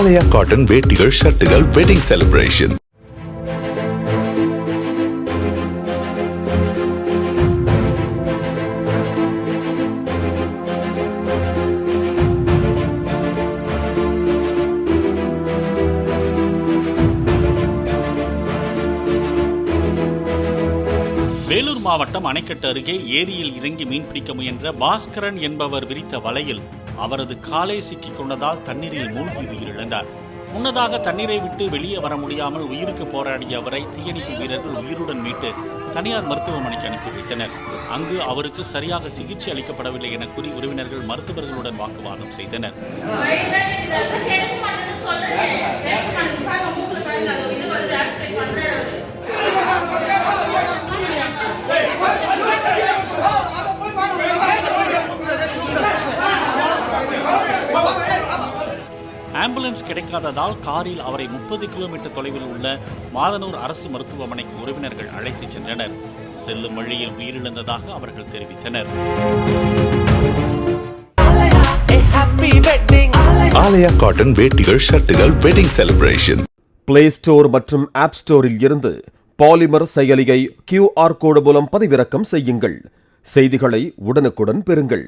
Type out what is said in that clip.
ஆலயா cotton வேட்டிகள் ஷர்ட்டுகள் wedding celebration. Vellore மாவட்டம் அணைக்கட்டு அருகே ஏரியில் இறங்கி மீன்பிடிக்க முயன்ற பாஸ்கரன் என்பவர் விரித்த வலையில் அவரது காலை சிக்கிக் கொண்டதால் தண்ணீரில் மூழ்கி உயிரிழந்தார். முன்னதாக தண்ணீரை விட்டு வெளியே வர முடியாமல் உயிருக்கு போராடிய அவரை தீயணைப்பு வீரர்கள் உயிருடன் மீட்டு தனியார் மருத்துவமனைக்கு அனுப்பி வைத்தனர். அங்கு அவருக்கு சரியாக சிகிச்சை அளிக்கப்படவில்லை என கூறி உறவினர்கள் மருத்துவர்களுடன் வாக்குவாதம் செய்தனர். ஆம்புலன்ஸ் கிடைக்காததால் காரில் அவரை 30 கிலோமீட்டர் தொலைவில் உள்ள மாதனூர் அரசு மருத்துவமனைக்கு உறவினர்கள் அழைத்துச் சென்றனர். செல்லும் வழியில் உயிரிழந்ததாக அவர்கள் தெரிவித்தனர். ஆலயா காட்டன் வேட்டிகள் ஷர்ட்டுகள் வெட்டிங் செலிப்ரேஷன். பிளே ஸ்டோர் மற்றும் ஆப் ஸ்டோரில் இருந்து பாலிமர் செயலியை QR கோடு மூலம் பதிவிறக்கம் செய்யுங்கள். செய்திகளை உடனுக்குடன் பெறுங்கள்.